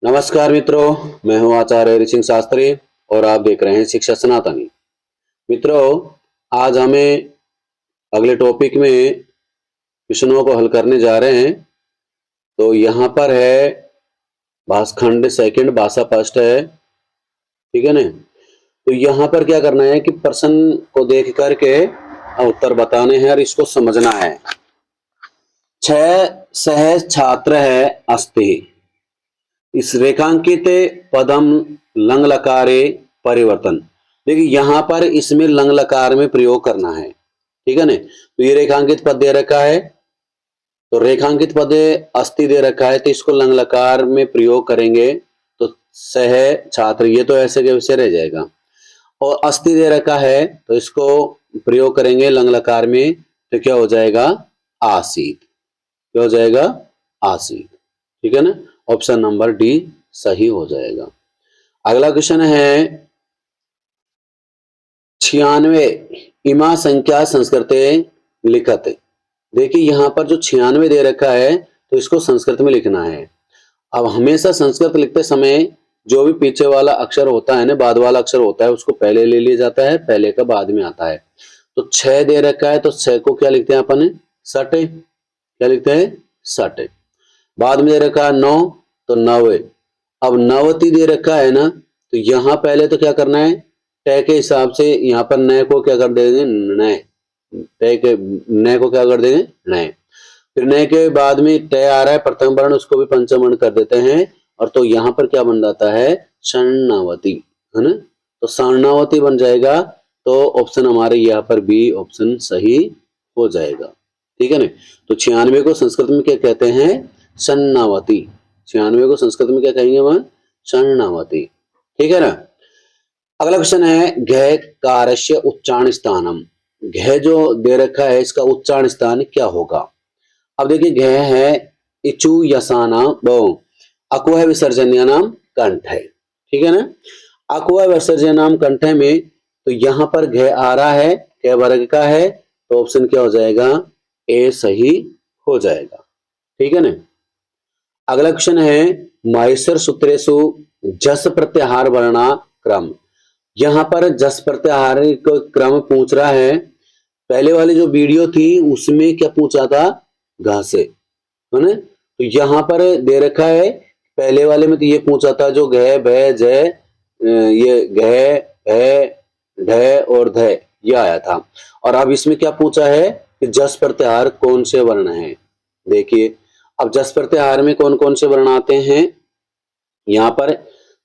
नमस्कार मित्रों, मैं हूं आचार्य हरि सिंह शास्त्री और आप देख रहे हैं शिक्षा सनातनी। मित्रों, आज हमें अगले टॉपिक में क्वेश्चनों को हल करने जा रहे हैं। तो यहाँ पर है भाषखंड सेकंड, भाषा फर्स्ट है, ठीक है ना। तो यहाँ पर क्या करना है कि प्रश्न को देख करके उत्तर बताने हैं और इसको समझना है। 6 सहज छात्र है अस्ति, इस रेखांकित पदम लंग लकारे परिवर्तन। देखिए यहाँ पर इसमें लंग लकार में प्रयोग करना है, ठीक है ना। तो ये रेखांकित पद दे रखा है, तो रेखांकित पद अस्ति दे रखा है, तो इसको लंग लकार में प्रयोग करेंगे तो सह छात्र, ये तो ऐसे के वैसे रह जाएगा। और अस्ति दे रखा है तो इसको प्रयोग करेंगे लंग लकार में, तो क्या हो जाएगा? आसीत। क्या हो जाएगा? आसीत, ठीक है ना। ऑप्शन नंबर डी सही हो जाएगा। अगला क्वेश्चन है 96 इमा संख्या संस्कृते लिखत। देखिए यहाँ पर जो 96 दे रखा है तो इसको संस्कृत में लिखना है। अब हमेशा संस्कृत लिखते समय जो भी पीछे वाला अक्षर होता है ना, बाद वाला अक्षर होता है, उसको पहले ले लिया जाता है, पहले का बाद में आता है। तो 6 दे रखा है तो 6 को क्या लिखते हैं अपन? सट। क्या लिखते हैं? सट। बाद में दे रखा है 9 तो 9। अब 90 दे रखा है ना, तो यहाँ पहले तो क्या करना है, टय के हिसाब से यहाँ पर नए को क्या कर देंगे? नए। टय के नए को क्या कर देंगे? नए। फिर नए के बाद में टय आ रहा है प्रथम वर्ण, उसको भी पंचम वर्ण कर देते हैं, और तो यहाँ पर क्या बन जाता है? शरणावती, है ना। तो शरणावती बन जाएगा। तो ऑप्शन हमारे यहाँ पर बी ऑप्शन सही हो जाएगा, ठीक है ना। तो 96 को संस्कृत में क्या कहते हैं? शरणावती। 96 को संस्कृत में क्या कहेंगे वह? शरणावती, ठीक है ना। अगला क्वेश्चन है घ कारस्य उच्चारण स्थानम। घ जो दे रखा है इसका उच्चारण स्थान क्या होगा? अब देखिए घ है इचु यसाना अकुह विसर्जन्य नाम कंठ है, ठीक है ना। अकुह विसर्जन नाम कंठ में तो यहाँ पर घ आ रहा है, क वर्ग का है, तो ऑप्शन क्या हो जाएगा? ए सही हो जाएगा, ठीक है ना। अगला क्वेश्चन है माहेश्वर सूत्रेषु जस प्रत्याहार वर्णा क्रम। यहाँ पर जस प्रत्याहार का क्रम पूछ रहा है। पहले वाली जो वीडियो थी उसमें क्या पूछा था? घ से, है ना। तो यहाँ पर दे रखा है, पहले वाले में तो ये पूछा था जो घ भ जय, ये घ भ ढ और ध ये आया था। और अब इसमें क्या पूछा है कि जस प्रत्याहार कौन से वर्ण है। देखिए अब जस प्रत्याहार में कौन कौन से वर्ण आते हैं? यहाँ पर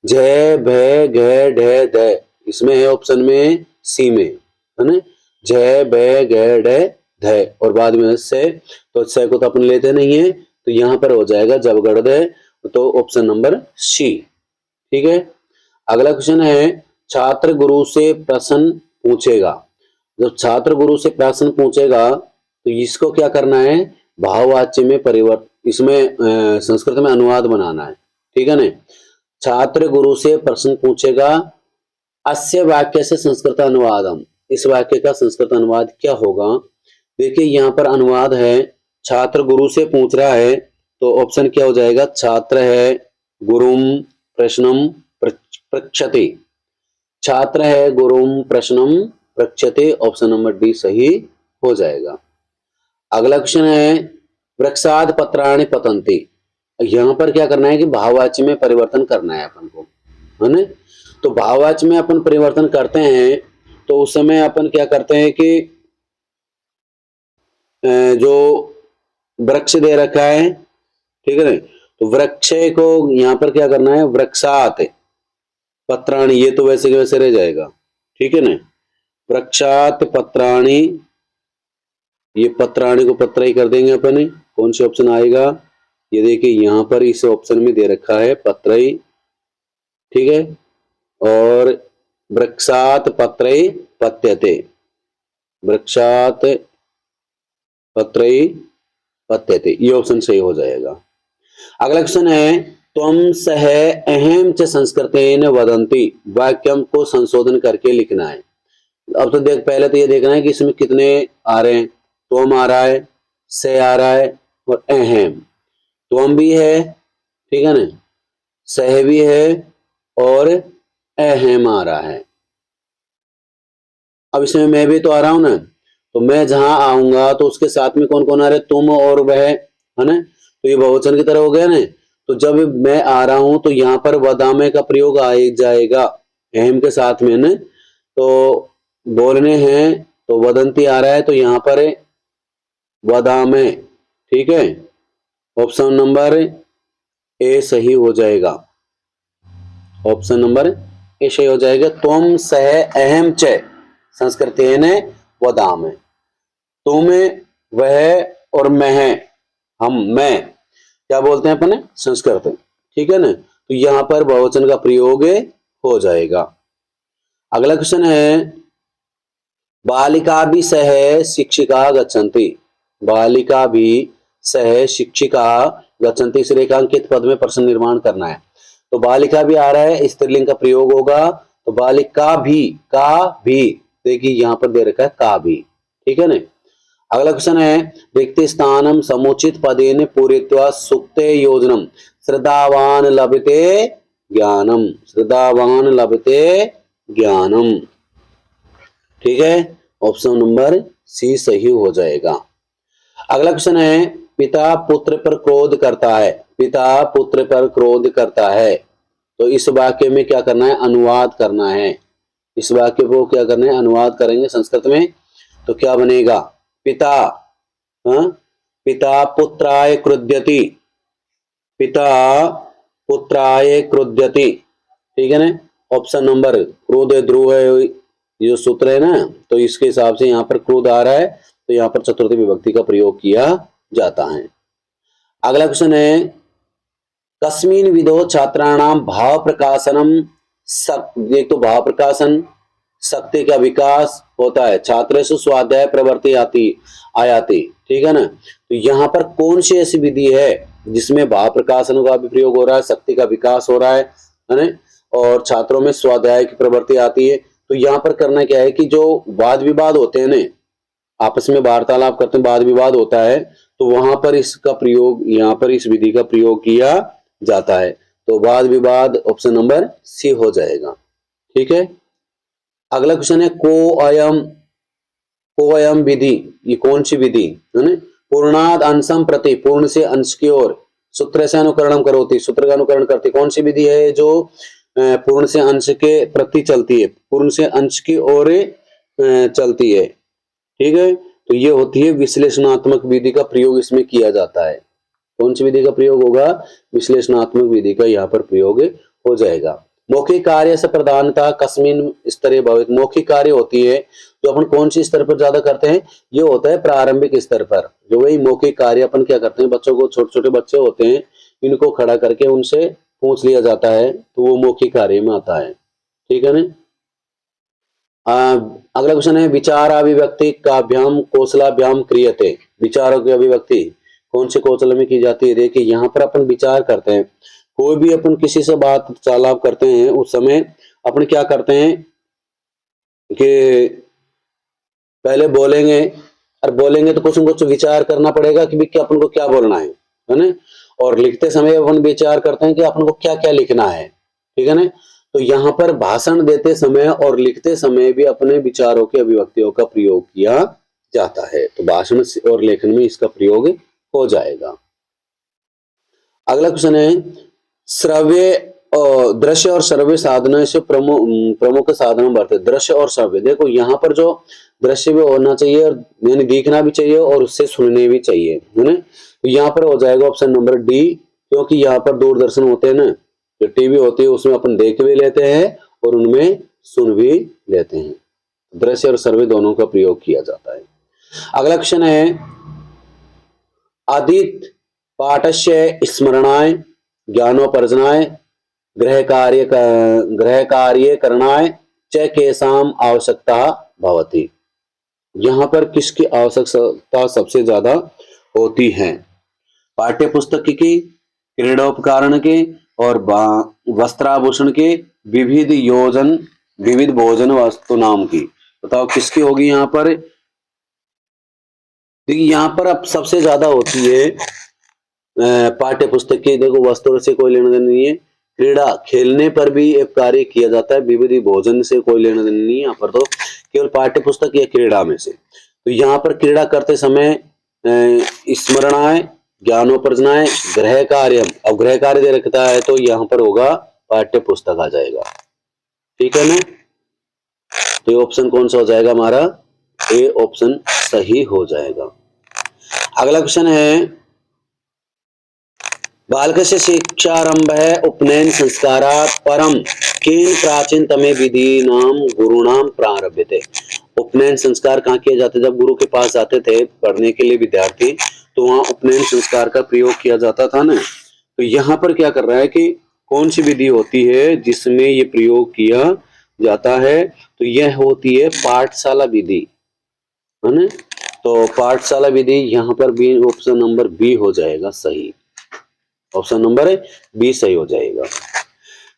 जय भ घ ढ ध, इसमें है ऑप्शन में सी में, है ना। जय भ घ ढ ध और बाद में से, तो से को तो अपन लेते नहीं है, तो यहाँ पर हो जाएगा जब गढ़ ध, तो ऑप्शन नंबर सी, ठीक है। अगला क्वेश्चन है छात्र गुरु से प्रश्न पूछेगा। जब छात्र गुरु से प्रश्न पूछेगा तो इसको क्या करना है? भाववाच्य में परिवर्तन, इसमें संस्कृत में अनुवाद बनाना है, ठीक है ना। छात्र गुरु से प्रश्न पूछेगा, अस्य वाक्य से संस्कृत अनुवादम, इस वाक्य का संस्कृत अनुवाद क्या होगा? देखिए यहाँ पर अनुवाद है, छात्र गुरु से पूछ रहा है, तो ऑप्शन क्या हो जाएगा? छात्र है गुरुम प्रश्नम पृच्छति। छात्र है गुरुम प्रश्नम पृच्छते, ऑप्शन नंबर डी सही हो जाएगा। अगला क्वेश्चन है वृक्षाद पत्राणि पतन्ति। यहाँ पर क्या करना है कि भाववाच्य में परिवर्तन करना है अपन को, है ना। तो भाववाच्य में अपन परिवर्तन करते हैं तो उस समय अपन क्या करते हैं कि जो वृक्ष दे रखा है, ठीक है ना, तो वृक्ष को यहाँ पर क्या करना है? वृक्षात पत्राणि, ये तो वैसे के वैसे रह जाएगा, ठीक है ना। वृक्षात पत्राणि, ये पत्राणि को पत्र ही कर देंगे अपन। कौन से ऑप्शन आएगा? ये देखिए यहाँ पर इस ऑप्शन में दे रखा है पत्रई, ठीक है। और वृक्षात पत्रई पत्यते, वृक्षात पत्रई पत्यते, ये ऑप्शन सही हो जाएगा। अगला क्वेश्चन है त्वम सह अहम च संस्कृतेन वदंती, वाक्यम को संशोधन करके लिखना है। अब तो देख, पहले तो ये देखना है कि इसमें कितने आ रहे हैं। त्वम आ रहा है, से आ रहा है और अहम। त्वम भी है, ठीक है ना, सह भी है और अहम आ रहा है। अब इसमें मैं भी तो आ रहा हूं ना, तो मैं जहां आऊंगा तो उसके साथ में कौन कौन आ रहे, तुम और वह, है ना, तो ये बहुवचन की तरह हो गया ना। तो जब मैं आ रहा हूं तो यहाँ पर वदामे का प्रयोग आ जाएगा अहम के साथ में ना। तो बोलने हैं तो वदंती आ रहा है, तो यहाँ पर वदामे, ठीक है, ऑप्शन नंबर ए सही हो जाएगा। ऑप्शन नंबर ए सही हो जाएगा। तुम सह अहम च संस्कृतेन वदामे। तुम, वह और मैं, हम, मैं क्या बोलते हैं अपने संस्कृत, ठीक है ना। तो यहां पर बहुवचन का प्रयोग हो जाएगा। अगला क्वेश्चन है, बालिका भी सह शिक्षिका गच्छन्ति। बालिका भी सह शिक्षिका गच्छन्ति। इस रेखांकित पद में प्रश्न निर्माण करना है। तो बालिका भी आ रहा है, स्त्रीलिंग का प्रयोग होगा, तो बालिका भी, का भी, देखिए यहां पर दे रखा है का भी, ठीक है ना। अगला क्वेश्चन है, रिक्त स्थानम समुचित पदेन पूरित्वा सुक्ते योजनम श्रद्धावान लभते ज्ञानम। श्रद्धावान लभते ज्ञानम, ठीक है, ऑप्शन नंबर सी सही हो जाएगा। अगला क्वेश्चन है, पिता पुत्र पर क्रोध करता है। पिता पुत्र पर क्रोध करता है। तो इस वाक्य में क्या करना है, अनुवाद करना है। इस वाक्य को क्या करना है, अनुवाद करेंगे संस्कृत में। तो क्या बनेगा, पिता, हाँ, पिता पुत्राय क्रुध्यति। पिता पुत्राय क्रुध्यति, ठीक है ना। ऑप्शन नंबर, क्रोध ध्रुव है ये जो सूत्र है ना, तो इसके हिसाब से यहाँ पर क्रोध आ रहा है, तो यहाँ पर चतुर्थी विभक्ति का प्रयोग किया जाता है। अगला क्वेश्चन है, कस्मिन विधो छात्राणाम भाव प्रकाशनम। एक तो भाव प्रकाशन शक्ति का विकास होता है, छात्रेषु स्वाध्याय प्रवृत्ति आयाति, ठीक है ना। तो यहाँ पर कौन सी ऐसी विधि है जिसमें भाव प्रकाशन का भी प्रयोग हो रहा है, शक्ति का विकास हो रहा है ना, और छात्रों में स्वाध्याय की प्रवृत्ति आती है। तो यहाँ पर करना क्या है कि जो वाद विवाद होते हैं ना, आपस में वार्तालाप करते हैं, वाद विवाद होता है, तो वहां पर इसका प्रयोग, यहाँ पर इस विधि का प्रयोग किया जाता है। तो वाद विवाद ऑप्शन नंबर सी हो जाएगा, ठीक है। अगला क्वेश्चन है, को अयम विधि, ये कौन सी विधि है ना, पूर्णाद अंशम प्रति, पूर्ण से अंश की ओर, सूत्र से अनुकरणम करोति, सूत्र का अनुकरण करती, कौन सी विधि है जो पूर्ण से अंश के प्रति चलती है, पूर्ण से अंश की ओर चलती है, ठीक है। तो ये होती है विश्लेषणात्मक विधि का प्रयोग इसमें किया जाता है। कौन सी विधि का प्रयोग होगा, विश्लेषणात्मक विधि का यहाँ पर प्रयोग हो जाएगा। मौखिक कार्य से प्रधानता कस्मिन स्तरे भवित। मौखिक कार्य होती है जो अपन कौन सी स्तर पर ज्यादा करते हैं, ये होता है प्रारंभिक स्तर पर। जो वही मौखिक कार्य अपन क्या करते हैं, बच्चों को, छोटे छोटे बच्चे होते हैं, इनको खड़ा करके उनसे पूछ लिया जाता है, तो वो मौखिक कार्य में आता है, ठीक है ना। अगला क्वेश्चन है, विचार अभिव्यक्ति काभ्याम कौशलाभ्याम क्रियते। विचारों की अभिव्यक्ति कौन से कौशल में की जाती है। देखिए यहाँ पर अपन विचार करते हैं, कोई भी अपन किसी से बात वार्तालाप करते हैं, उस समय अपन क्या करते हैं कि पहले बोलेंगे, और बोलेंगे तो कुछ न कुछ विचार करना पड़ेगा कि भी अपन को क्या बोलना है ना। और लिखते समय अपन विचार करते हैं कि अपन को क्या क्या लिखना है, ठीक है ना। तो यहाँ पर भाषण देते समय और लिखते समय भी अपने विचारों की अभिव्यक्तियों का प्रयोग किया जाता है। तो भाषण और लेखन में इसका प्रयोग हो जाएगा। अगला क्वेश्चन है, श्रव्य दृश्य और श्रव्य साधन से प्रमुख साधन बढ़ते। दृश्य और श्रव्य, देखो यहाँ पर जो दृश्य भी होना चाहिए और यानी दिखना भी चाहिए और उससे सुनने भी चाहिए, है ना। तो यहाँ पर हो जाएगा ऑप्शन नंबर डी, क्योंकि यहाँ पर दूरदर्शन होते हैं ना, जो टीवी होती है उसमें अपन देख भी लेते हैं और उनमें सुन भी लेते हैं। दृश्य और श्रव्य दोनों का प्रयोग किया जाता है। अगला क्वेश्चन है, आदित पाठस्य स्मरणाय ज्ञानोपर्जनाय गृह कार्य करणाय च केसाम आवश्यकता भवति। यहाँ पर किसकी आवश्यकता सबसे ज्यादा होती है, पाठ्य पुस्तक की, क्रीडोपकरण के और वस्त्राभूषण के, विविध भोजन वस्तु नाम की। बताओ किसकी होगी यहाँ पर। देखिए यहाँ पर अब सबसे ज्यादा होती है पाठ्य पुस्तक की। देखो वस्त्रों से कोई लेना देना नहीं है, क्रीड़ा खेलने पर भी एक कार्य किया जाता है, विविधि भोजन से कोई लेना देना नहीं, यहाँ पर तो केवल पाठ्य पुस्तक या क्रीड़ा में से। तो यहाँ पर क्रीड़ा करते समय स्मरणाएं, ज्ञानोपर्जनाएं, गृह कार्य, अब गृह कार्य दे रखता है तो यहाँ पर होगा पाठ्य पुस्तक आ जाएगा, ठीक है ना। तो ये ऑप्शन कौन सा हो जाएगा हमारा, ए ऑप्शन सही हो जाएगा। अगला क्वेश्चन है, बालकस्य शिक्षारंभः उपनयन संस्कारात् परं केन प्राचीनतमे विधिनां गुरुणां प्रारभ्यते। उपनयन संस्कार कहाँ किए जाते, जब गुरु के पास जाते थे पढ़ने के लिए विद्यार्थी, तो वहां उपनयन संस्कार का प्रयोग किया जाता था ना। तो यहाँ पर क्या कर रहा है कि कौन सी विधि होती है जिसमें ये प्रयोग किया जाता है, तो यह होती है पाठशाला विधि, है ना। तो पाठशाला विधि यहाँ पर भी ऑप्शन नंबर बी हो जाएगा सही, ऑप्शन नंबर बी सही हो जाएगा।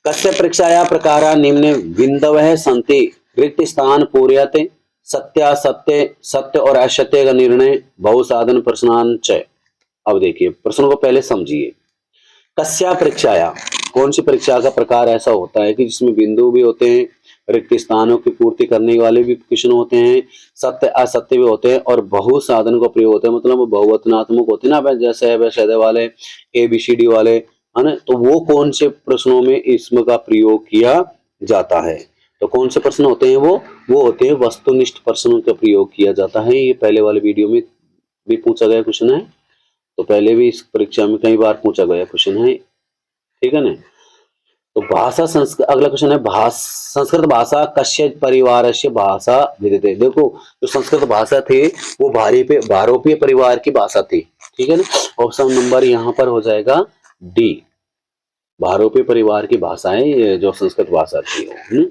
कस्य परीक्षाया प्रकारा निम्न बिंदवः सन्ति रिक्त स्थान पूर्यते, सत्यासत्य, सत्य और असत्य का निर्णय, बहुसाधन प्रश्नांच। अब देखिए प्रश्न को पहले समझिए। कस्या परीक्षाया, कौन सी परीक्षा का प्रकार ऐसा होता है कि जिसमें बिंदु भी होते हैं, रिक्त स्थानों की पूर्ति करने वाले भी क्वेश्चन होते हैं, सत्य असत्य भी होते हैं, और बहु साधन का प्रयोग होता है, मतलब बहुवचनात्मक होते हैं ना, जैसे वैसे वाले ABCD वाले, है ना। तो वो कौन से प्रश्नों में इसमें का प्रयोग किया जाता है, तो कौन से प्रश्न होते हैं वो होते हैं वस्तुनिष्ठ प्रश्नों का प्रयोग किया जाता है। ये पहले वाले वीडियो में भी पूछा गया क्वेश्चन है, तो पहले भी इस परीक्षा में कई बार पूछा गया क्वेश्चन है, ठीक है ना। तो भाषा संस्कृत, अगला क्वेश्चन है संस्कृत भाषा कस्य परिवार से भाषा विदिते। देखो जो संस्कृत भाषा थी वो भारोपीय परिवार की भाषा थी, ठीक है ना। ऑप्शन नंबर यहाँ पर हो जाएगा डी, भारोपीय परिवार की भाषाएं जो संस्कृत भाषा थी।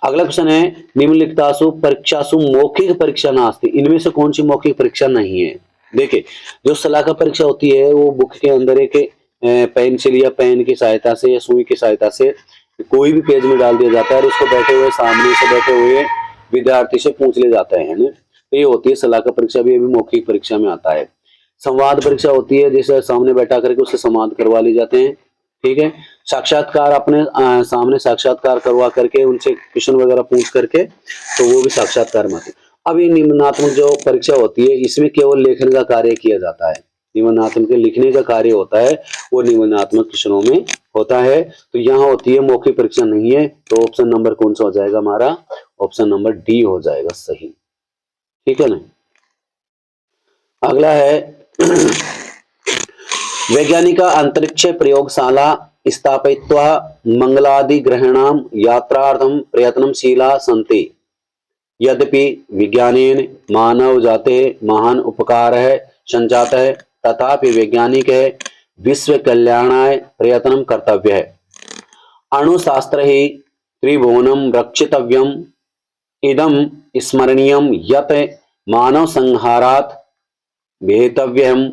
अगला क्वेश्चन है, निम्नलिखितासु परीक्षासु मौखिक परीक्षा नास्ति, इनमें से कौन सी मौखिक परीक्षा नहीं है। देखिए जो सलाहकार परीक्षा होती है वो बुक के अंदर एक पेंसिल या पेन की सहायता से या सुई की सहायता से कोई भी पेज में डाल दिया जाता है और उसको बैठे हुए सामने से बैठे हुए विद्यार्थी से पूछ ले जाता है ना। तो ये होती है सलाहकार परीक्षा, भी मौखिक परीक्षा में आता है। संवाद परीक्षा होती है जिसे सामने बैठा करके उससे संवाद करवा ले जाते हैं, ठीक है। साक्षात्कार अपने सामने साक्षात्कार करवा करके उनसे क्वेश्चन वगैरह पूछ करके, तो वो भी साक्षात्कार में आते हैं। अब ये निम्नात्मक जो परीक्षा होती है इसमें केवल लेखन का कार्य किया जाता है, निम्नात्मक के लिखने का कार्य होता है, वो निम्नात्मक क्वेश्चनों में होता है। तो यहाँ होती है मौखिक परीक्षा नहीं है, तो ऑप्शन नंबर कौन सा हो जाएगा हमारा, ऑप्शन नंबर डी हो जाएगा सही, ठीक है ना। अगला है वैज्ञानिक अंतरिक्ष प्रयोगशाला स्थापयित्वा मंगलादि ग्रहणां यात्रार्थं प्रयत्नशीला सन्ति, यद्यपि विज्ञानेन मानव जाते महान उपकारः संजातः, तथापि वैज्ञानिक विश्व कल्याणाय प्रयत्न कर्तव्य है। अणुशास्त्र ही त्रिभुवनम रक्षितव्यम, इदम स्मरणीयम यत् मानव संहारात् भेतव्यम,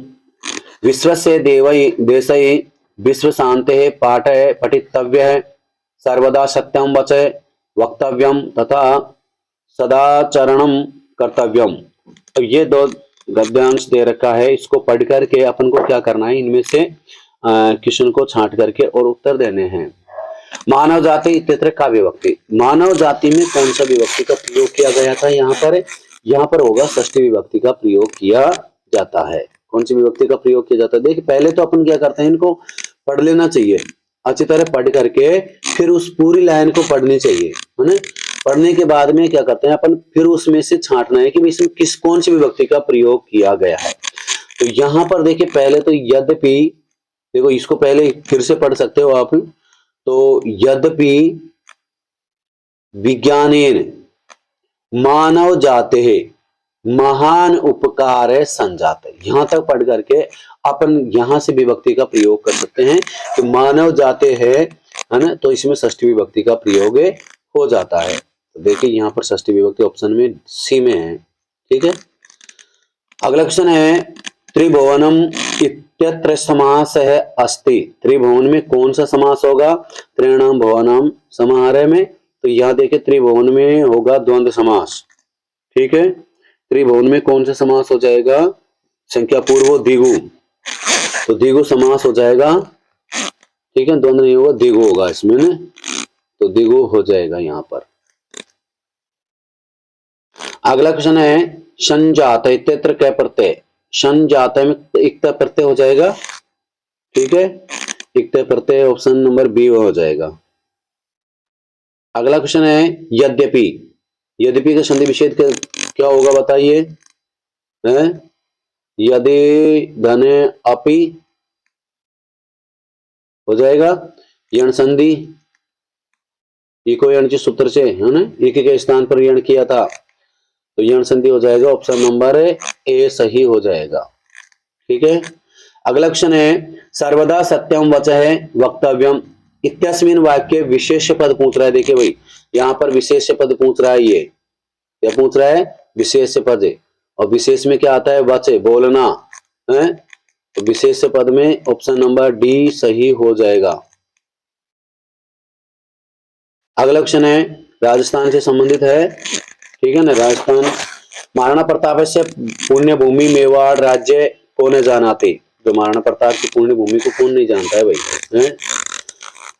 विश्वस्य देशै विश्व शांते पाठ पठितव्य, सर्वदा सत्यम वच वक्तव्यम तथा सदाचरणम कर्तव्यम। तो ये दो गद्यांश दे रखा है, इसको पढ़ करके अपन को क्या करना है, इनमें से क्वेश्चन को छांट करके और उत्तर देने हैं। मानव जाति इत्यत्र का विभक्ति, मानव जाति में कौन सा विभक्ति का प्रयोग किया गया था, यहाँ पर होगा षष्ठी विभक्ति का प्रयोग किया जाता है। कौन सी विभक्ति का प्रयोग किया जाता है, देखिए पहले तो अपन क्या करते हैं, इनको पढ़ लेना चाहिए अच्छी तरह, पढ़ करके फिर उस पूरी लाइन को पढ़नी चाहिए, है ना। पढ़ने के बाद में क्या करते हैं अपन, फिर उसमें से छांटना है कि इसमें कौन सी विभक्ति का प्रयोग किया गया है। तो यहाँ पर देखिए पहले तो यद्यपि, देखो इसको पहले फिर से पढ़ सकते हो आप, तो यद्यपि विज्ञानेन मानव जाते है महान उपकार है संजाते, यहां तक पढ़ करके अपन यहां से विभक्ति का प्रयोग कर सकते हैं कि मानव जाते है ना, तो इसमें षष्ठी विभक्ति का प्रयोग हो जाता है। तो देखिए यहाँ पर षष्ठी विभक्ति ऑप्शन में सी में है, ठीक है। अगला क्वेश्चन है, त्रिभुवनम इत्यत्र समास है अस्ति, त्रिभुवन में कौन सा समास होगा, त्रिणाम भुवनम समाहार में, तो यहाँ देखिए त्रिभुवन में होगा द्वंद्व समास, ठीक है। त्रिभुवन में कौन सा समास हो जाएगा, संख्या पूर्व द्विगु, तो द्विगु समास हो जाएगा ठीक है, द्वंद्व नहीं होगा, दिगु होगा इसमें ना, तो दिगु हो जाएगा यहाँ पर। अगला क्वेश्चन है संजात इत्यत्र कै प्रत्यय, संजात में इक्ता प्रत्यय हो जाएगा, ठीक है, इक्ता प्रत्यय ऑप्शन नंबर बी हो जाएगा। अगला क्वेश्चन है यद्यपि, यद्यपि का संधि विच्छेद क्या होगा बताइए, यदि धने अपि हो जाएगा, यण संधि, इको यण के सूत्र से है ना, एक के स्थान पर यण किया था तो यण संधि हो जाएगा, ऑप्शन नंबर ए सही हो जाएगा, ठीक है। अगला क्वेश्चन है सर्वदा सत्यम वचः वक्तव्यम इत्यस्मिन वाक्य विशेष पद पूछ रहा है। देखिए भाई यहाँ पर विशेष पद पूछ रहा है, ये क्या पूछ रहा है, विशेष पद है, और विशेष में क्या आता है, वच बोलना है, तो विशेष पद में ऑप्शन नंबर डी सही हो जाएगा। अगला क्वेश्चन है राजस्थान से संबंधित है, ठीक है ना, राजस्थान, महाराणा प्रताप से पुण्य भूमि मेवाड़ राज्य कौन जाना थे, जो महाराणा प्रताप की पुण्य भूमि को कौन नहीं जानता है भाई, है?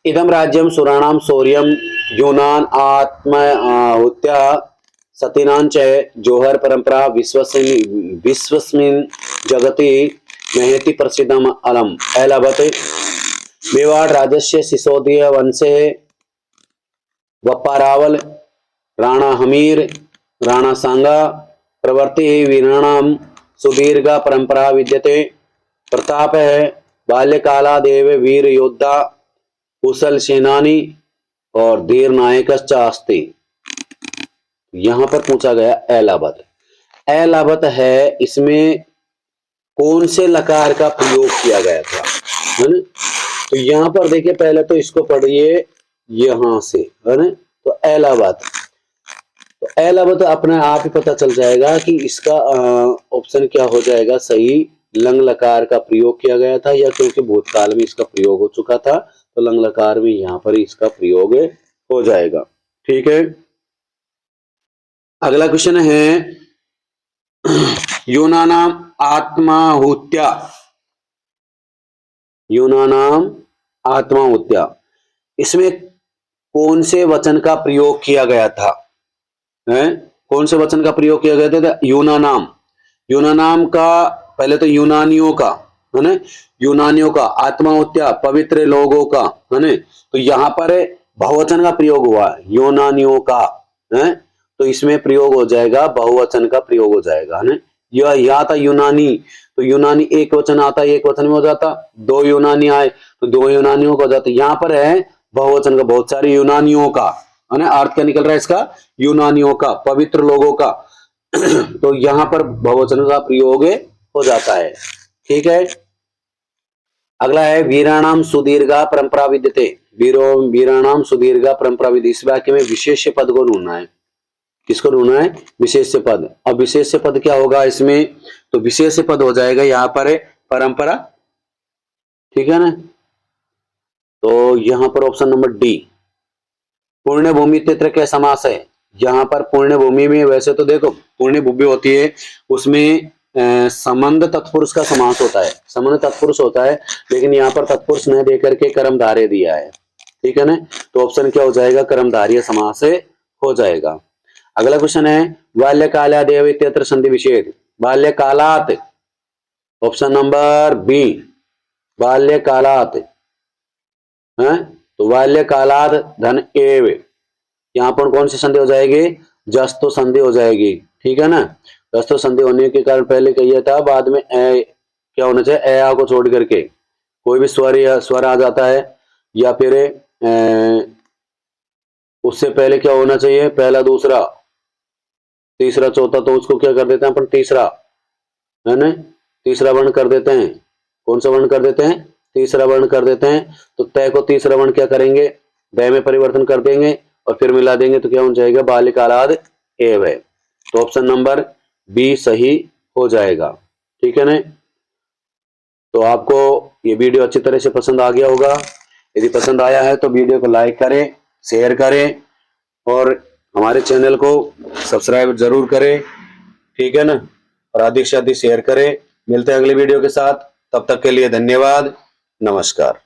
इदम राज्यम सुराणाम शौर्यम यूनान आत्महुत्या सतीनांच जोहर परंपरा विश्वस्मिन् जगति महति प्रसिद्धम अलम एलभत मेवाड़ राज्यस्य सिसोदिया वंशे वप्पारावल राणा हमीर राणा सांगा प्रवर्ति वीराणाम सुदीर्घ परंपरा विद्यते प्रताप है बाल्यकालादेव वीर योद्धा कुशल सेनानी और धीर नायक अस्ति। यहां पर पूछा गया एलाबत, एलाबत है, इसमें कौन से लकार का प्रयोग किया गया था, है ना, तो यहां पर देखिए पहले तो इसको पढ़िए यहां से, है ना, तो एलाबत, तो एलाबत अपने आप ही पता चल जाएगा कि इसका ऑप्शन क्या हो जाएगा सही, लंग लकार का प्रयोग किया गया था, या क्योंकि भूतकाल में इसका प्रयोग हो चुका था तो लंग लकार में यहां पर इसका प्रयोग हो जाएगा, ठीक है। अगला क्वेश्चन है यूनानाम आत्माहुत्या, यूनानाम आत्माहुत्या, इसमें कौन से वचन का प्रयोग किया गया था, है? कौन से वचन का प्रयोग किया गया था, यूनानाम, यूनानाम का पहले तो यूनानियों का, है ना, यूनानियों का, आत्माहुत्या पवित्र लोगों का, है ना, तो यहाँ पर बहुवचन का प्रयोग हुआ यूनानियों का, है, तो इसमें प्रयोग हो जाएगा, बहुवचन का प्रयोग हो जाएगा, है ना, यह था यूनानी, तो यूनानी एक वचन आता, एक वचन में हो जाता, दो यूनानी आए तो दो यूनानियों का हो जाता, यहाँ पर है बहुवचन का, बहुत सारे यूनानियों का, है ना, अर्थ क्या निकल रहा है इसका, यूनानियों का, पवित्र लोगों का तो यहां पर बहुवचन का प्रयोग हो जाता है, ठीक है। अगला है वीराणाम सुदीर्घा परंपरा विद्यते, वीराणाम सुदीर्घा परंपरा विद्य, इस वाक्य में विशेष पद को ढूंढना है, किसको ढूंढना है, विशेष पद। अब विशेष पद क्या होगा इसमें, तो विशेष पद हो जाएगा यहाँ पर परंपरा, ठीक है ना, तो यहां पर ऑप्शन नंबर डी पुण्य भूमि तित्र के समास है, यहाँ पर पुण्य भूमि में वैसे तो देखो पुण्य भूमि होती है उसमें संबंध तत्पुरुष का समास होता है, संबंध तत्पुरुष होता है, लेकिन यहाँ पर तत्पुरुष न देकर के कर्मधारय दिया है, ठीक है ना, तो ऑप्शन क्या हो जाएगा, कर्मधारय समास हो जाएगा। अगला क्वेश्चन है बाल्यकालादेव इत्यत्र संधि विच्छेद, बाल्यकालात, ऑप्शन नंबर बी बाल्यकालात, है, तो बाल्यकालात धन एव, यहाँ पर कौन सी संधि हो जाएगी, जस्तो संधि हो जाएगी, ठीक है ना, जस्तो संधि होने के कारण पहले कहिए था, बाद में ए क्या होना चाहिए, ए आ को छोड़ करके कोई भी स्वर आ जाता है, या फिर उससे पहले क्या होना चाहिए, पहला दूसरा तीसरा चौथा, तो उसको क्या कर देते हैं अपन, तीसरा, है ना, तीसरा वर्ण कर देते हैं, कौन सा वर्ण कर देते हैं, तीसरा वर्ण कर देते हैं, तो तय को तीसरा वर्ण क्या करेंगे, दय में परिवर्तन कर देंगे और फिर मिला देंगे, तो क्या हो जाएगा, बालिकालाद एव है, तो ऑप्शन नंबर बी सही हो जाएगा, ठीक है ना। तो आपको ये वीडियो अच्छी तरह से पसंद आ गया होगा, यदि पसंद आया है तो वीडियो को लाइक करें, शेयर करें और हमारे चैनल को सब्सक्राइब जरूर करें, ठीक है ना, और अधिक से अधिक शेयर करें। मिलते हैं अगले वीडियो के साथ, तब तक के लिए धन्यवाद, नमस्कार।